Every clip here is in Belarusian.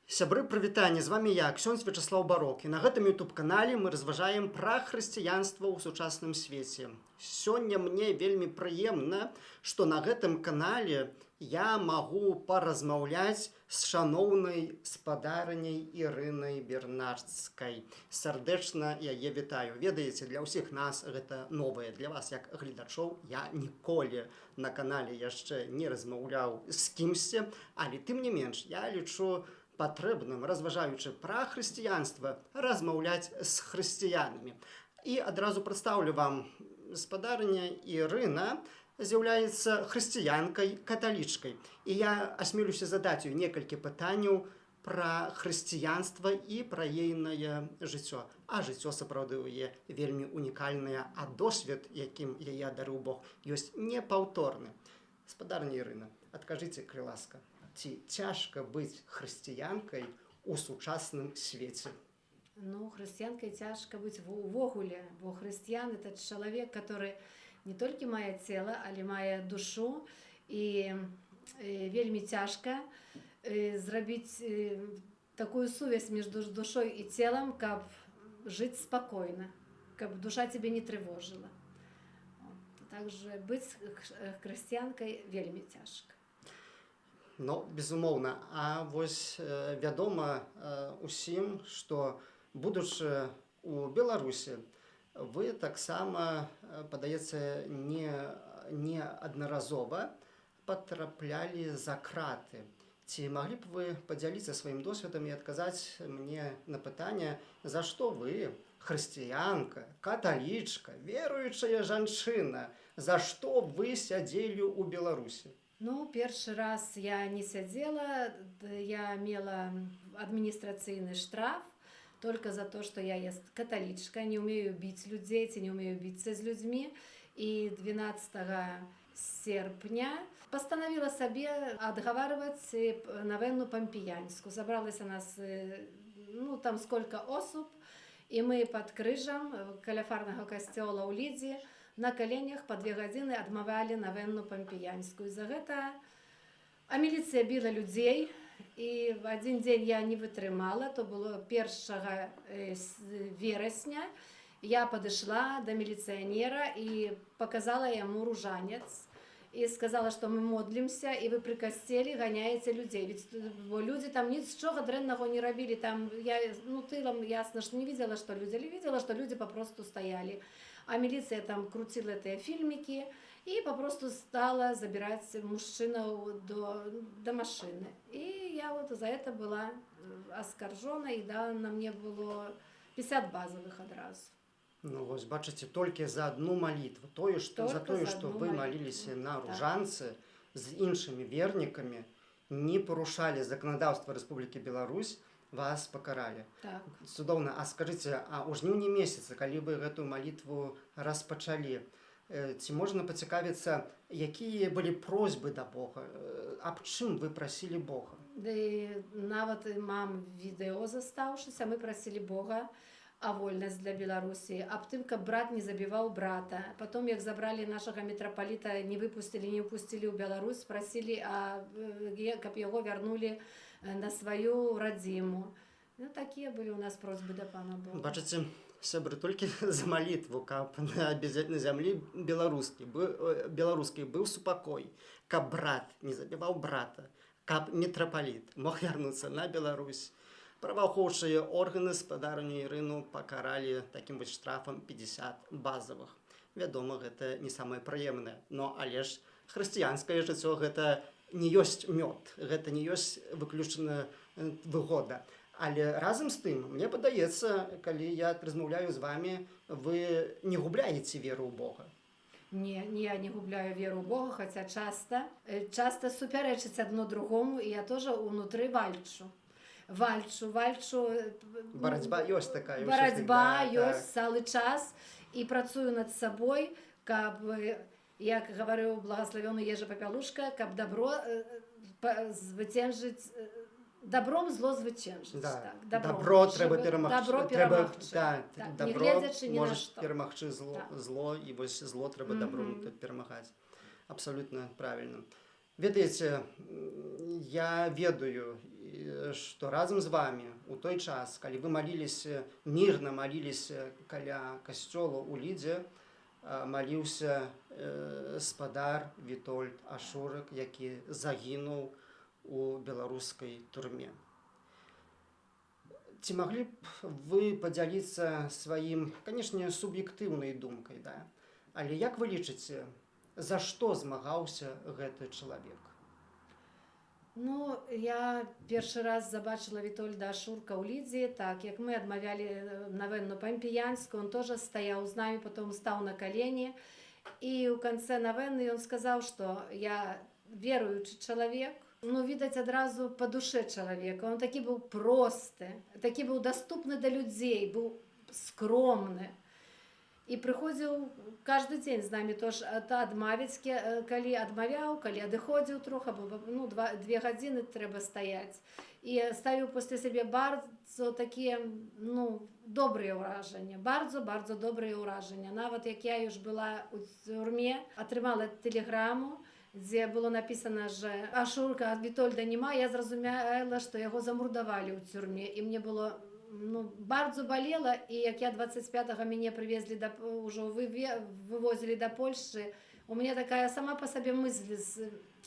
Сябры, прывітанне, з вами я, ксёндз Вячаслаў Барок, і на гэтым YouTube-канале мы разважаем пра хрысціянства ў сучасным свеце. Сёння мне вельмі прыемна, што на гэтым канале я магу паразмаўляць з шаноўнай спадарняй Ірынай Бернардскай. Сардэчна яе вітаю. Ведаеце, для ўсіх нас гэта новае. Для вас, як гледачоў, я ніколі на канале яшчэ не размаўляў з кімсьці, але тым не менш, я лічу патрэбным, разважаючы пра хрысціянства, размаўляць з хрысціянамі. І адразу прадстаўлю вам, спадарня Ірына з'яўляецца хрысціянкай, каталічкай. І я асмелюся задаць ёй некалькі пытанняў пра хрысціянства і пра ейнае жыццё. А жыццё сапраўды ў яе вельмі унікальнае, а досвед, якім яе адарыў Бог, ёсць непаўторны. Спадарня Ірына, адкажыце, калі ласка, ці цяжка быць хрысціянкай у сучасным свеце? Ну, хрысціянкай цяжка быць увогуле, бо хрысціян это чалавек, который не толькі мае цела, але мае душу, і вельмі цяжка зрабіць такую сувязь між душой і целом, каб жыць спакойна, каб душа цябе не трывожыла. Takže быць хрысціянкай вельмі цяжка. Ну, безумоўна. А вось вядома усім, што, будучы ў Беларусі, вы таксама, падаецца, неаднаразова патраплялі за краты. Ці маглі б вы падзяліцца сваім досведам і адказаць мне на пытанне, за што вы, хрысціянка, каталічка, веруючая жанчына, за што вы сядзелі ў Беларусі? Ну, першы раз я не сядзела, я мела адміністрацыйны штраф только за то, што я каталічка, не ўмею біць людзей, ці не ўмею біцца з людзьмі. І 12 серпня пастанавіла сабе адгаварваць навенну пампіянскую. Забралася нас, ну, там сколько особ, і мы пад крыжам каля фарнага касцёла ў Лідзе на каленях па 2 гадзіны адмавалі навенну пампіянскую. За гэта міліцыя біла людзей, і в адзін дзень я не вытрымала, то было 1 верасня. Я падышла да міліцыянера і паказала яму ружанец і сказала, што мы модлімся, і вы пры касцеле ганяеце людзей. Бо людзі там нічога дрэннага не рабілі. Там я, ну, тылам ясна, што не видела, што людзі, але видела, што людзі папросту стаялі. А міліцыя там круціла тыя фільмікі і папросту стала забіраць мужчынаў да машыны. І я вот за это была аскаржона, і на мне было 50 базовых адразу. Ну, вось, бачыце, толькі за адну малітву. За тое, што вы маліліся на ружанцы з іншымі вернікамі, не парушалі заканадаўства Рэспублікі Беларусь, вас пакаралі. Так. Цудоўна. А скажыце, а ў жніўні месяцы, калі вы гэтую малітву распачалі, ці можна пацікавіцца, якія былі просьбы да Бога? Аб чым вы прасілі Бога? Да і нават мам відэо застаўшыся, мы прасілі Бога а вольнасць для Беларусі, аб тым, каб брат не забіваў брата. Потом, як забралі нашага мітрапаліта, не выпусцілі, не ўпусцілі ў Беларусь, прасілі, каб яго вярнулі на сваю радзіму. Ну, такія былі ў нас просьбы да пана Бога. Бачыце, сябры, толькі за малітву, каб на зямлі беларускай быў супакой, каб брат не забіваў брата, каб мітрапаліт мог вярнуцца на Беларусь. Праваахоўчыя органы спадарню Ірыну пакаралі такім вось штрафам 50 базовых. Вядома, гэта не самае прыемнае, но але ж хрысціянскае жыццё гэта не ёсць мёд, гэта не ёсць выключаная выгода. Але разам з тым, мне падаецца, калі я размаўляю з вами, вы не губляеце веру ў Бога. Не, я не губляю веру ў Бога, хаця часта супярэчыць адно другому, і я тоже унутры вальчу. Барацьба ёсць такая. Барацьба ёсць цэлы час, і працую над сабой, каб, як гаварыў благаславёны Ежа Папялушка, каб добро зwyciężyć, добром зло зwyciężyć. Добро трэба перамагчы. Добро можа перамагчы зло, і вось зло трэба добром перамагаць. Абсалютна правільна. Ведаеце, я ведаю, што разам з вамі у той час, калі вы маліліся, мірна маліліся каля касцёла ў Лідзе, маліўся спадар Вітольд Ашурак, які загінуў у беларускай турме. Ці маглі б вы падзяліцца сваім, канешне, суб'ектыўнай думкай, да? Але як вы лічыце, за што змагаўся гэты чалавек? Ну, я першы раз забачыла Вітольда Ашурка ў Лідзе, так, як мы адмавялі навенну па-піянску, он тоже стаяў з намі, потом стаў на калені, і ў канцэ навенны ён сказаў, што я веруючы чалавек, ну, відаць, адразу па душе чалавека. Он такі быў просты, такі быў даступны да людзей, быў скромны. І прыходзіў кожны дзень з намі тож адмавіць, калі адмавяў, калі адыходзіў трохи, бо ну, 2 гадзіны трэба стаяць. І ставіў пасля сябе bardzo такія, ну, добрыя ўражання, bardzo добрыя ўражання. Нават як я już была ў турме, атрымала тэлеграму, дзе было написано, що Ашурка ад Вітольда нема, я зразумела, што яго замурдавалі ў тюрме. І мне было, ну, bardzo балела, і як я 25-го мяне привезли, уже вывозили до Польши, у меня такая сама по себе мысль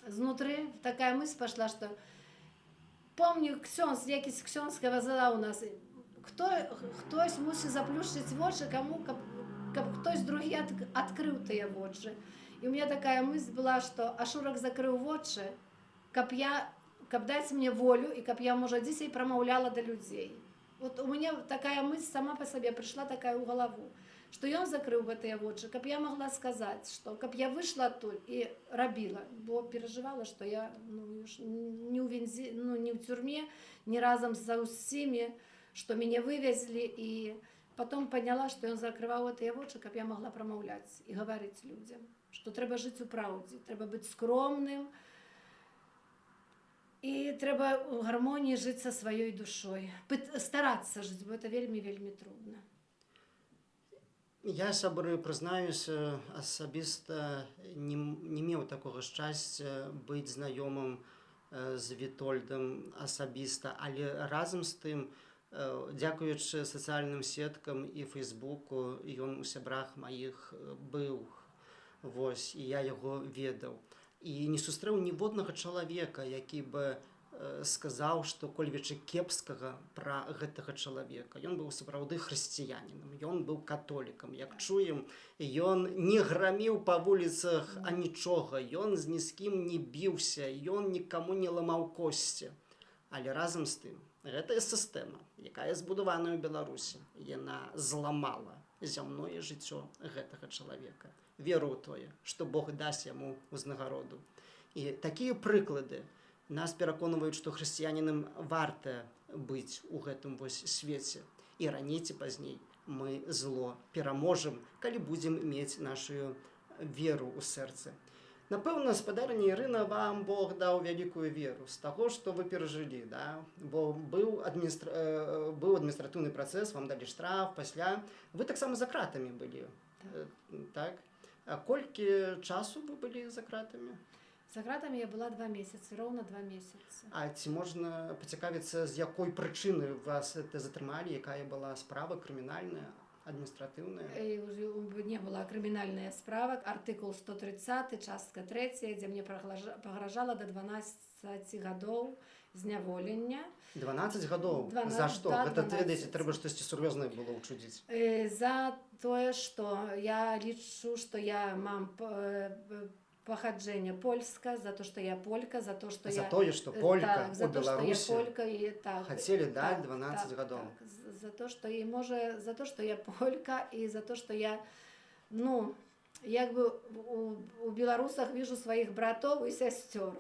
знутры, такая мысль пошла, что помню, ксёнз, якийсь ксёнз сказала у нас, хтось мусить заплющить вочы, кому, каб хтось другі адкрыў тыя вочы. И у меня такая мысль была, что Ашурак закрыл вочы, каб дать мне волю, и каб я, может, здесь и промовляла до людей. Вот у меня такая мысль сама по себе пришла такая в голову, что он закрыл гэтыя вочы, каб я могла сказать, что каб я вышла оттуда и робила, бо переживала, что я не в тюрьме, не разом со усими, что меня вывезли, и потом поняла, что он закрывал гэтыя вочы, каб я могла промовлять и говорить людям. Что трэба жыць у праўдзе, трэба быць скромным, і трэба ў гармоніі жыць са сваёй душой. Старацца жыць, бо это вельмі трудна. Я, сябры, прызнаюся, асабіста не меў такога шчасця быць знаёмым з Вітольдам асабіста, але разам з тым, дзякуючы сацыяльным сеткам і Фейсбуку, ён у сябрах маіх быў. Вось, і я яго ведаў. І не сустрэў ніводнага чалавека, які бы сказаў, што кольвічы кепскага пра гэтага чалавека. Ён быў сапраўды хрысціянінам, ён быў католікам. Як чуем, ён не граміў па вуліцах анічога, ён з ні з кім не біўся, ён нікаму не ламаў косці. Але разам з тым, гэтая сістэма, якая збудаваная ў Беларусі, яна зламала зямное жыццё гэтага чалавека. Веру ў тое, што Бог дасць яму ўзнагароду. І такія прыклады нас пераконваюць, што хрысціянінам варта быць у гэтым вось свеце. І раней ці пазней мы зло пераможам, калі будзем мець нашу веру ў сэрцы. Напэўна, спадарня Ірына, вам Бог даў вялікую веру з таго, што вы перажылі, да? Бо быў адміністратыўны працэс, вам далі штраф, пасля. Вы таксама за кратамі былі, так? А колькі часу вы былі за кратамі? За кратамі я была 2 месяцы, роўна 2 месяцы. А ці можна пацікавіцца, з якой прычыны вас затрымалі, якая была справа крымінальная, адміністратыўная? Не была крымінальная справа, артыкул 130, частка 3, дзе мне пагражала до 12 гадоў зняволення. 12 гадоў? За што? Гэта, ведаеце, трэба штосьці сур'ёзнае было ўчудзіць. За тое, што я лічу, што я мам паходжэнне польска, за то, што я полька, за то, што я... За тое, што полька ў Беларусі хацелі даць 12 гадоў. За то, што і можа, за то, што я полька, і за то, што я, ну, як бы у беларусах вижу сваіх братоў і сясцёр.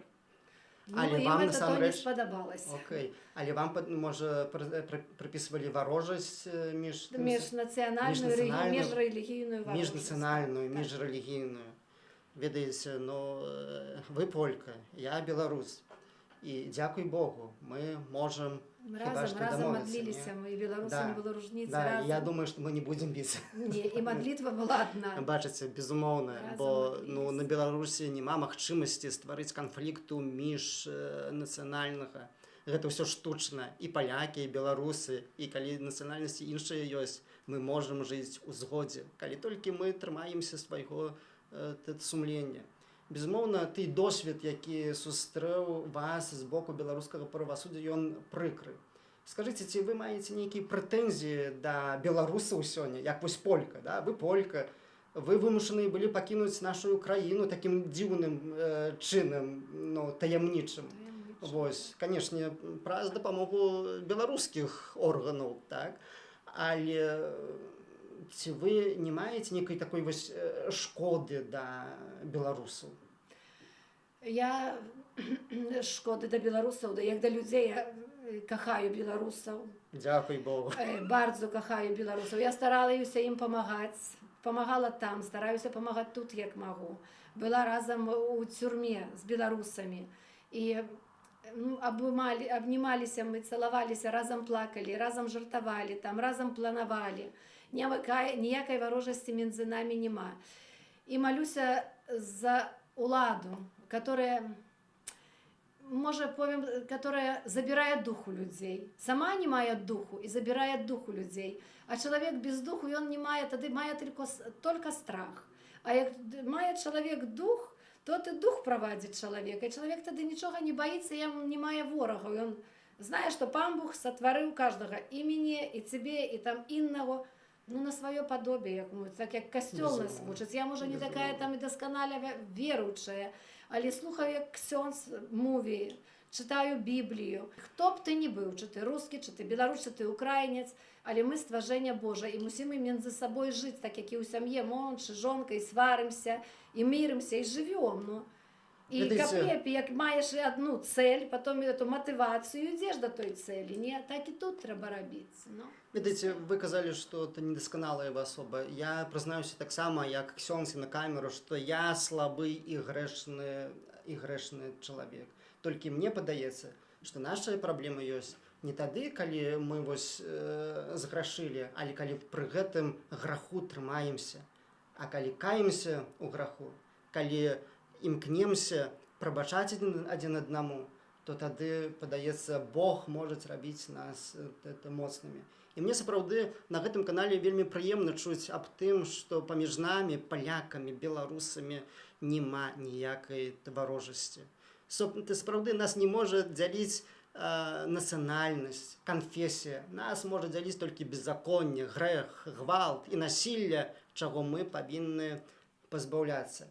Але ім вам гэта не спадабалася. Окей. Але вам, можа, прыпісвалі варожасць міжнацыянальную, міжрэлігійную варожасць. Міжнацыянальную, міжрэлігійную. Ведаеце, ну, вы полька, я беларус. І дякуй Богу, ми можемо Разом домовиться, молились мы, и белорусы Да, не было ружницы, да, разом. я думаю, що ми не будемо битися. Не, и молитва была одна. Бачыце, безумоўна, Разам бо молились. на Беларусі няма магчымасці стварыць канфлікту міжнацыянальнага. Гэта ўсё штучна. І палякі, і беларусы, і калі нацыянальнасці іншыя ёсць, мы можам жыць у згодзе, калі толькі мы трымаемся свайго сумлення. Безумоўна, той досвед, які сустрэў вас з боку беларускага правасуддзя, ён прыкры. Скажыце, ці вы маеце нейкія прэтэнзіі да беларусаў сёння, як вось полька, да? Вы полька, вы вымушаны былі пакінуць нашу краіну такім дзіўным чынам, ну, таямнічым. Вось, канешне, праз дапамогу беларускіх органаў, так? Але ці вы не маеце нейкай такой вось шкоды да беларусаў? Я шкоды да беларусаў, да як да людзей, я кахаю беларусаў. Дзякуй Богу. Bardzo кахаю беларусаў. Я старалася ім памагаць, памагала там, стараюся памагаць тут, як магу. Была разам у цюрме з беларусамі. І абнімаліся мы, цалаваліся, разам плакалі, разам жартавалі, там разам планавалі. Ніякай варожасці між намі няма. І малюся за уладу, которая, может, повім, которая забирает дух у людей. Сама не мае духу и забирает дух у людей. А человек без духу, он не мае, тады мае только страх. А як мае человек дух, то ты дух правадзіць чалавека. І чалавек тады нічога не баіцца, не мае ворагаў. Ён знае, што Пан Бог сатварыў каждага і мяне, і цябе, і там іннаго, ну, на сваё падобие, так як касцёл нас вучыць. Я, можа, не такая там і дасканаля веруючая, але слухаю, як ксёндз мові, читаю Біблію. Хто б ти не быў, чи ти русский, чи ти беларус, чи ти украінець, але ми стважэнне Божа, і мусім між сабой жыць, так як і ў сям'і, муж, жонка, і сварымся, і мірымся, і жывём, ну. І каб лепей, як маеш одну цель, потом эту мотивацию, ідзеш до той цели, не, так і тут трэба рабіць, ну. Видите, вы казали, что это недосконалая вы особа. Я признаюсь так само, як ксёндз на камеру, что я слабый и грешный человек. Только мне падаецца, что наша праблема ёсць не тады, калі мы вось зграшылі, але калі пры гэтым граху трымаемся. А калі каемся ў граху, калі імкнемся прабачаць адзін аднаму, то тады, падаецца, Бог можа рабіць нас моцнымі. І мне сапраўды на гэтым канале вельмі прыемна чуць аб тым, што паміж намі, палякамі, беларусамі няма ніякай варожасці. Сапраўды нас не можа дзяліць нацыянальнасць, канфесія. Нас можа дзяліць толькі беззаконне, грэх, гвалт і насілля, чаго мы павінны пазбаўляцца.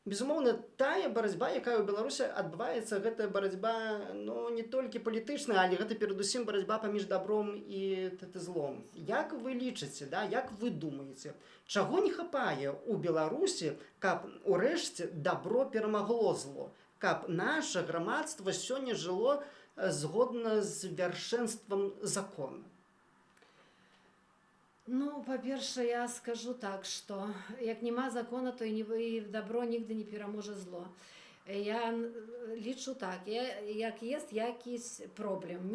Безумоўна, тая барацьба, якая ў Беларусі адбываецца, гэта барацьба, ну, не толькі палітычная, але гэта перадусім барацьба паміж добром і злом. Як вы лічыце, да, як вы думаеце, чаго не хапае ў Беларусі, каб урэшце добро перамагло зло, каб наше грамадства сёння жыло згодна з вяршэнствам закона? Ну, па-першае, я скажу так, што як няма закона, то і добро нігде не пераможа зло. Я лічу так, як есть якісь проблем.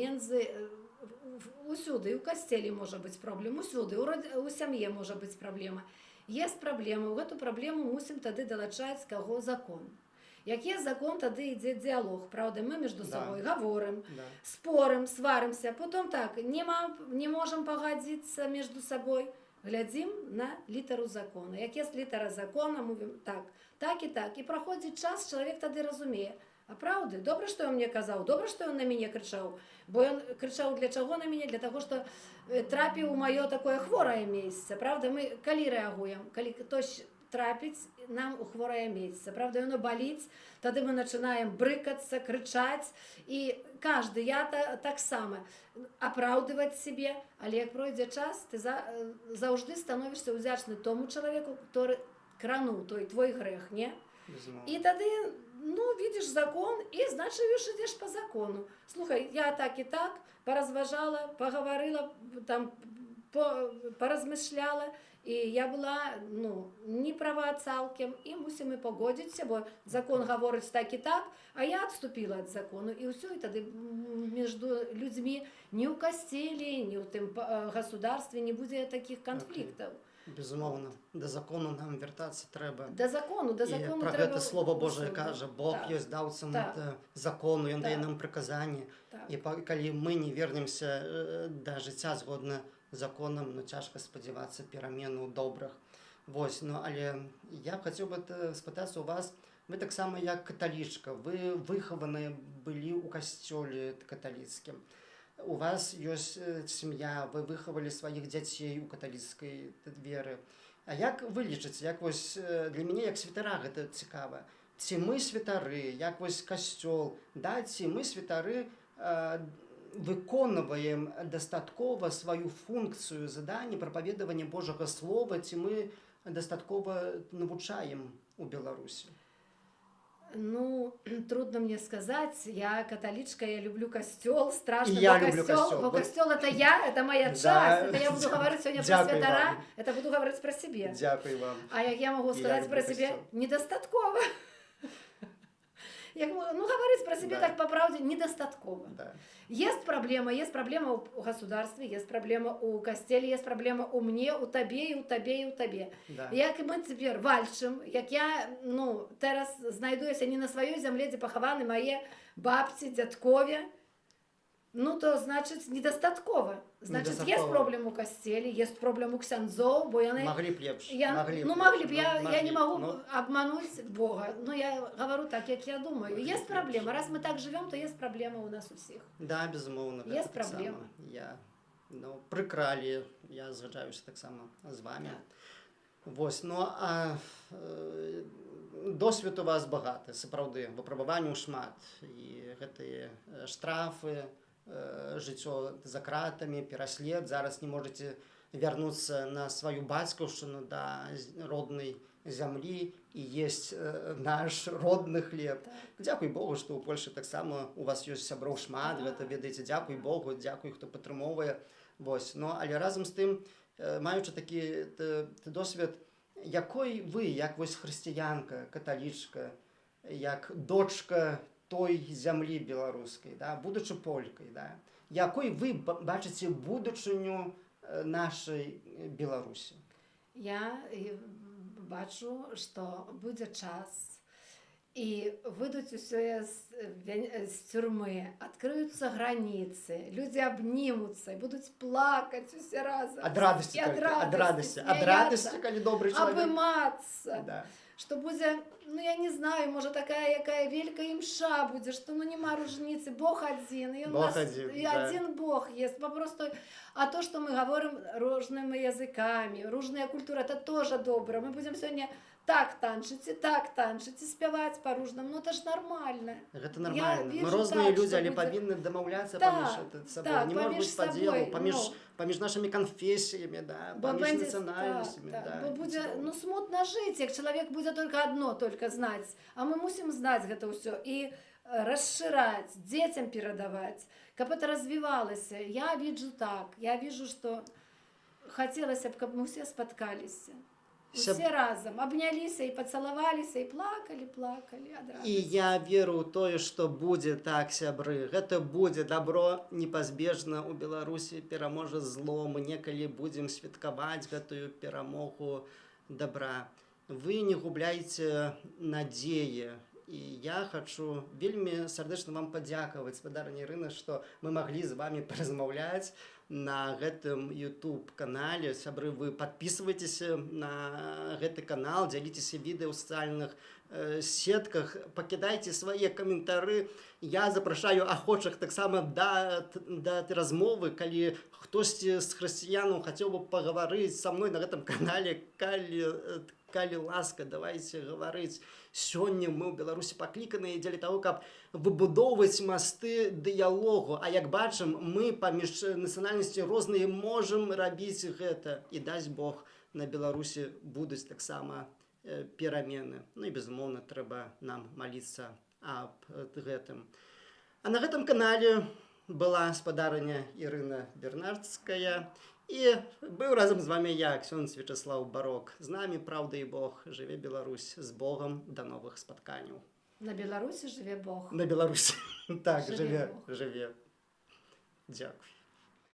Усюды, у касцелі можа быць проблем, усюды, у сям'і можа быць праблема. Есть праблема, у гэту праблему мусім тады далучаць каго закон. Як є закон, тады ідзе діалог, правда, мы між собой говорим, спорим, сваримся, потом так, не можем погодиться між собой, глядим на літеру закона. Як є літера закона, мовим так, так і так, і проходить час, чоловік тоді розуміє, а правда, добре, що він мені казав, добре, що він на мене кричав, бо він кричав для чого на мене? Для того, що трапив у моє таке хворе місце, правда, ми коли реагуємо, коли хтось трапіць нам у хворае месца. Правда, яно баліць, тады мы начинаем брыкацца, крычаць, і каждый, я так само, апраўдываць себе, але як пройдзе час, ты заўжды становішся ўдзячны тому чалавеку, который крануў твой грэх, не? І тады, ну, видишь закон, і, значит, ідзеш по закону. Слухай, я так і так, поразважала, поговорила, там, поразмышляла, і я була не права цалкам, і мусимо погодитися, бо закон говорить так і так, а я відступила від закону, і все, і тоді між людьми ні у костелі, ні у тим государстві не буде таких конфліктів. Безумовно, до закону нам вертатися треба. До закону І про треба... це Слово Боже каже, Бог ёсць даўца закону, Ён дае нам прыказанні. І калі мы не вернемся да жыцця згодна законам, цяжка спадзявацца перамену добрых. Вось, але я хацеў бы спытацца у вас, вы таксама як каталічка, вы выхаваныя былі ў касцёле каталіцкім. У вас ёсць сям'я, вы выхавалі сваіх дзяцей у каталіцкай веры. А як вы лічыце, як вось для мяне як святара гэта цікава. Ці мы святары, як вось касцёл, ці мы святары выконваем дастаткова сваю функцыю задання прапаведавання Божага слова, ці мы дастаткова навучаем у Беларусі? Трудно мне сказать. Я католичка, я люблю костел, страшно, я люблю костел. Бо костел это я, это моя часть. Это я буду говорить сегодня про святара, это буду говорить про себе. Дякую вам. А як я могу сказать про себе? Недостатково. Говорить про себя так по правде недостатково. Есть проблема у государства, есть проблема у костеле, есть проблема у мне, у табе, и у табе, и у табе. Як мы теперь вальчим, як я, зараз знайдуся не на своей земле, где похованы мои бабці, дядкові, то значит недостатково. Значит, есть проблема у костеле, есть проблема у ксяндзов, бо яны... Могли б лепш. Могли б. Я не могу обмануть Бога. Но я говорю так, как я думаю. Есть проблема. Раз мы так живем, то есть проблема у нас у всех. Да, безумовно. Есть проблема. Я прикрали, я згаджаюся так само з вами. Вось, досвід у вас багаты, сапраўды, выпрабаванняў шмат. І гэтыя штрафы, жыццё за кратамі, пераслед, зараз не можаце вярнуцца на сваю бацькаўшчыну да роднай зямлі і есть наш родны хлеб. Дзякуй Богу, што ў Польшы таксама у вас ёсць сяброў шмат, гэта ведаеце, дзякуй Богу, дзякуй, хто падтрымоўвае. Вось, але разам з тым, маючы такі досвед, якой вы, як вось хрысціянка, каталічка, як дочка той зямлі беларускай, будучы полькай, якой вы бачыце будучыню нашай Беларусі? Я бачу, што будзе час, і выйдуць усе з тюрмы, адкрыюцца граніцы, людзі абнімуцца, будуць плакаць усе разам. Ад радасці, калі добры чалавек. Абымацца. Што будзе, я не знаю, можа такая, якая вялікая імша будзе, што нема ружніцы, Бог адзін, і адзін Бог есть. Попросту, а то, што мы говорим рознымі языкамі, różная культура, это тоже добра. Мы будем сёння так танчыць, і спяваць па-ружнаму, это ж нормально. Гэта нормально. Мы розныя людзі, але павінны дамаўляцца паміж сабой. Не можа быць падзелу паміж нашымі канфесіямі, паміж нацыянальнасцямі. Бо будзе, смутна жыць, як чалавек будзе только одно знаць. А мы мусім знаць гэта ўсё і расшираць, дзецям перадаваць, каб это развівалася. Я вижу, што хацелася б, каб мы ўсе спаткаліся. Усе разам абняліся і пацалаваліся і плакалі ад радасці. І я веру ў тое, што будзе так, сябры. Гэта будзе дабро непазбежна ў Беларусі пераможа зло. Мы некалі будзем святкаваць гэтую перамогу добра. Вы не губляйце надзеі. І я хачу вельмі сардэчна вам падзякаваць, спадарня Ірына, што мы маглі з вами паразмаўляць на гэтым YouTube-канале. Сябры, вы подписывайтеся на гэты канал, дзяліцеся відэа ў сацыяльных сетках, пакідайце свае каментары. Я запрашаю ахвочых таксама да размовы, калі хтосьці з хрысціянаў хацеў бы пагаварыць са мной на гэтым канале, калі ласка, давайте гаварыць. Сёння мы ў Беларусі пакліканыя дзеля таго, каб выбудоўваць масты дыялогу. А як бачым, мы паміж нацыянальнасці розныя можам рабіць гэта. І дасць Бог, на Беларусі будуць таксама перамены. І, безумоўна, трэба нам маліцца аб гэтым. А на гэтым канале была спадарня Ірына Бернардская І быў разам з вами я, ксёндз Вячеслав Барок. З намі праўда і Бог. Жыве Беларусь. З Богом. Да новых спатканняў. На Беларусі жыве Бог. На Беларусі. Так, Жыве жыве, Бог. жыве. Дзякуй.